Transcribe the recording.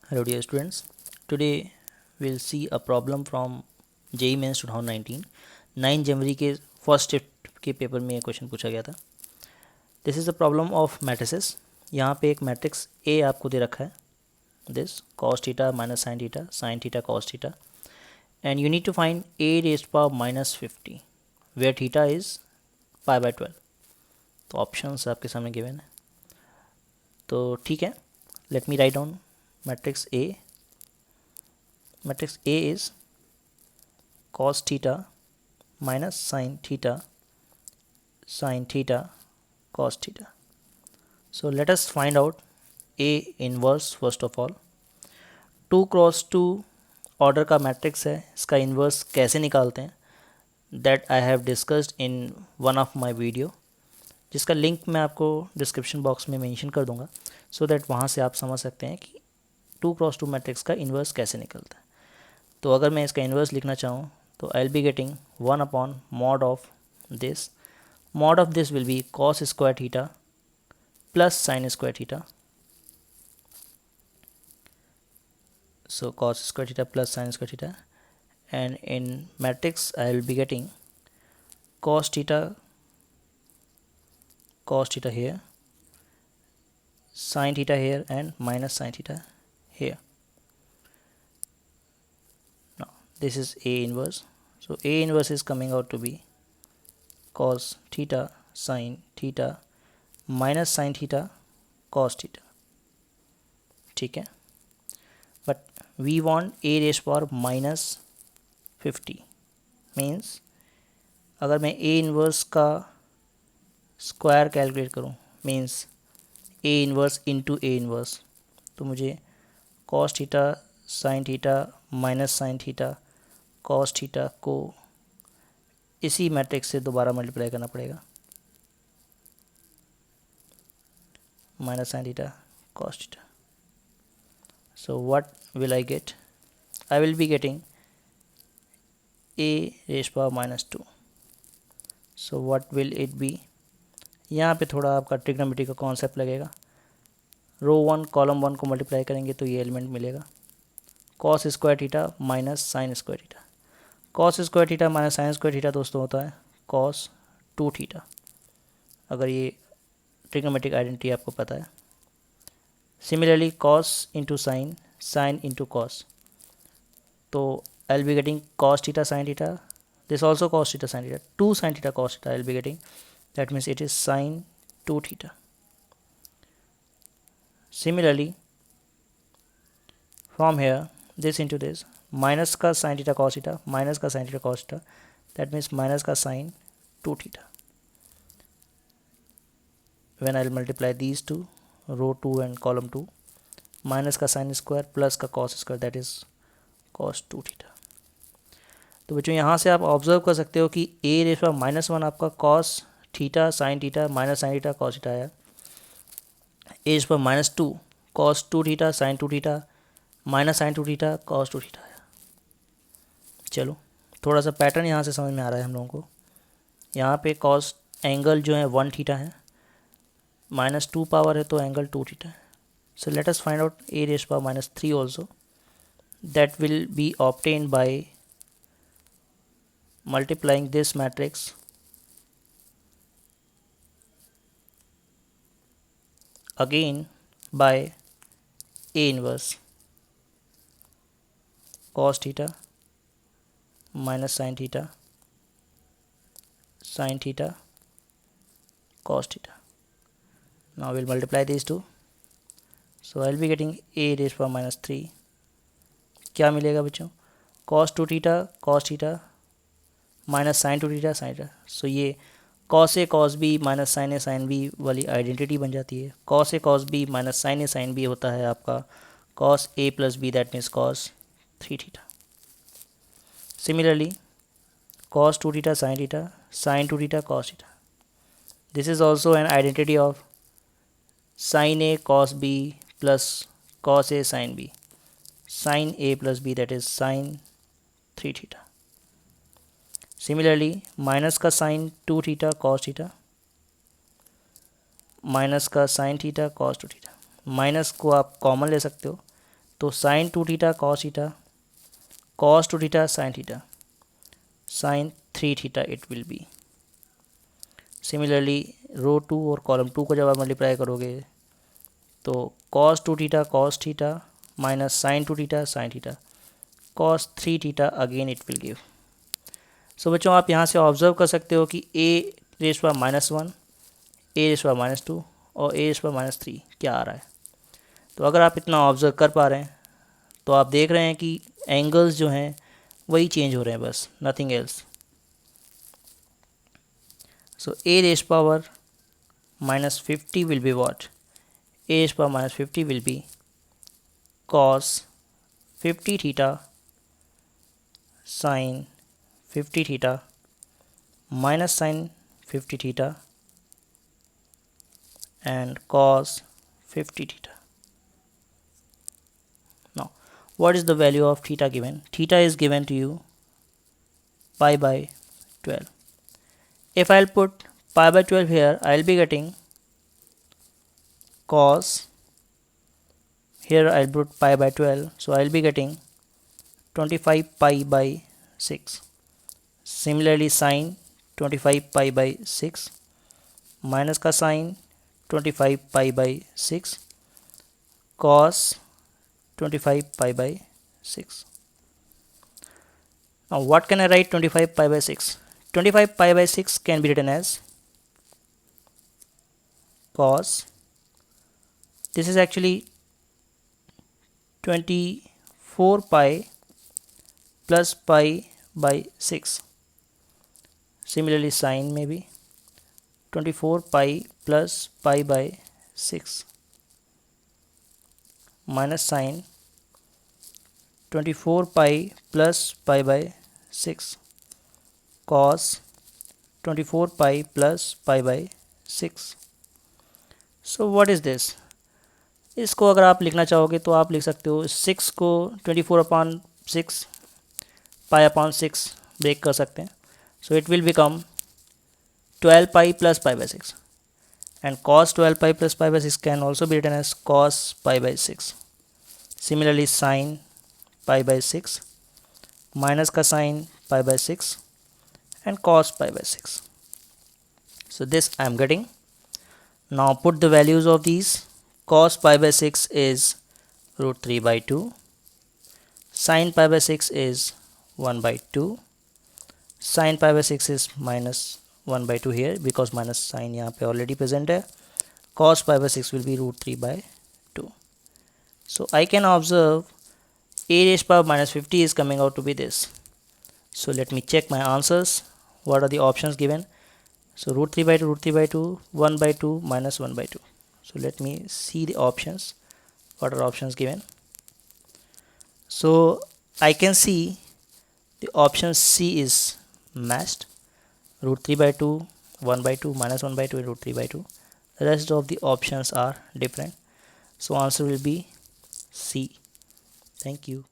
Hello dear students, today we'll see a problem from JEE Mains 2019 9 जनवरी के first shift के paper में ये question पूछा गया था। This is the problem of matrices. यहाँ पे एक मैट्रिक्स ए आपको दे रखा है, this cos theta minus sine theta cos theta, and you need to find a raised power minus 50 where theta is π/12। तो ऑप्शंस आपके सामने गिवन है, तो ठीक है, let me write down matrix A. Matrix A is cos theta minus sin theta cos theta. So let us find out A inverse first of all. 2 cross 2 order का matrix है, इसका inverse कैसे निकालते हैं that I have discussed in one of my video, जिसका link मैं आपको description box में मेंशन कर दूंगा, सो दैट वहाँ से आप समझ सकते हैं कि 2 क्रॉस 2 मैट्रिक्स का इन्वर्स कैसे निकलता है। तो अगर मैं इसका इन्वर्स लिखना चाहूँ तो I will be getting 1 upon mod of this will be cos square theta plus sine square theta, so cos square theta plus sin square theta, and in matrix I will be getting cos theta here, sin theta here, and minus sin theta here. Now this is A inverse, so A inverse is coming out to be cos theta sin theta minus sin theta cos theta, ठीक है, but we want A raise power minus 50 means अगर मैं A inverse का square calculate करूं means A inverse into A inverse, तो मुझे cos theta sine theta minus sine theta cos theta को इसी मैट्रिक्स से दोबारा मल्टीप्लाई करना पड़ेगा, minus sine theta cos theta. So what will I get? I will be getting A raise power minus 2. So what will it be? यहाँ पे थोड़ा आपका ट्रिग्नोमेट्री का कॉन्सेप्ट लगेगा, रो 1 कॉलम 1 को मल्टीप्लाई करेंगे तो ये एलिमेंट मिलेगा cos square theta minus sine square theta. cos square theta minus sine square theta दोस्तों होता है cos 2 थीटा, अगर ये ट्रिग्नोमेट्रिक आइडेंटिटी आपको पता है. Similarly cos into sine into cos, तो I will be getting cos theta sine theta, this also cos theta sin theta, 2 sin theta cos theta I will be getting, that means it is sin 2 theta. Similarly from here this into this, minus का sin theta cos theta minus का sin theta cos theta, that means minus का sin 2 theta. When I will multiply these two, row 2 and column 2, minus का sin square plus का cos square, that is cos 2 theta. तो बच्चों यहाँ से आप observe कर सकते हो कि A रेज़ पावर माइनस 1 आपका cos theta sine theta minus sine theta cos theta आया, A raise power minus 2 cos 2 theta sine 2 theta minus sine 2 theta cos 2 theta आया. चलो थोड़ा सा पैटर्न यहाँ से समझ में आ रहा है हम लोगों को. यहाँ पे cos एंगल जो है 1 थीटा है, माइनस 2 पावर है तो एंगल 2 थीटा है. So let us find out A raise power minus 3 also, that will be obtained by multiplying this matrix again by A inverse cos theta minus sin theta cos theta. Now we'll multiply these two, so I'll be getting A raised power minus 3. क्या मिलेगा बच्चों? cos 2 theta cos theta minus sine 2 theta sine theta, so ये cos A cos B minus sine A sine B वाली identity बन जाती है. cos A cos B minus sine A sine B होता है आपका cos A plus B, that means cos 3 theta. Similarly cos 2 theta sine 2 theta cos theta, this is also an identity of sine A cos B plus cos A sine B, sine A plus B, that is sine 3 theta. Similarly minus का sine 2 theta cos theta minus का sine theta cos 2 theta, minus को आप common ले सकते हो तो sin 2 theta cos 2 theta sin 3 theta it will be. Similarly row 2 और column 2 को जब आप मल्टीप्लाई करोगे तो cos 2 theta minus sin 2 theta cos 3 theta again it will give. So बच्चों आप यहाँ से ऑब्जर्व कर सकते हो कि a raise power -1, a raise power -2 और a रेज़ पावर -3 क्या आ रहा है। तो अगर आप इतना ऑब्जर्व कर पा रहे हैं तो आप देख रहे हैं कि एंगल्स जो हैं वही चेंज हो रहे हैं, बस nothing else. So a raise power -50 will be what, a raise power -50 will be cos 50 theta sin 50 theta minus sin 50 theta and cos 50 theta. Now what is the value of theta given? Theta is given to you pi by 12. If I'll put pi by 12 here, I'll be getting cos, here I'll put pi by 12, so I'll be getting 25 pi by 6. Similarly sin 25 pi by 6 minus का sign 25 pi by 6 cos 25 pi by 6. Now what can I write 25 pi by 6? 25 pi by 6 can be written as cos, this is actually 24 pi plus pi by 6. Similarly sin maybe 24 pi plus pi by 6 minus sin 24 pi plus pi by 6 cos 24 pi plus pi by 6. So what is this? इसको अगर आप लिखना चाहोगे तो आप लिख सकते हो 6 को 24/6 pi/6 ब्रेक कर सकते हैं. So it will become 12 pi plus pi by 6, and cos 12 pi plus pi by 6 can also be written as cos pi by 6. Similarly sin pi by 6 minus का sin pi by 6 and cos pi by 6. So this I am getting. Now put the values of these. Cos pi by 6 is root 3 by 2. Sin pi by 6 is 1 by 2. Sin pi by 6 is minus 1 by 2 here because minus sign यहाँ पे already present है. Cos pi by 6 will be root 3 by 2. So I can observe a raised power -50 is coming out to be this. So let me check my answers. What are the options given? So root 3 by 2, root 3 by 2, 1 by 2, minus 1 by 2. So let me see the options. What are options given? So I can see the option C is matched. Root 3 by 2, 1 by 2, minus 1 by 2, and root 3 by 2. The rest of the options are different. So answer will be C. Thank you.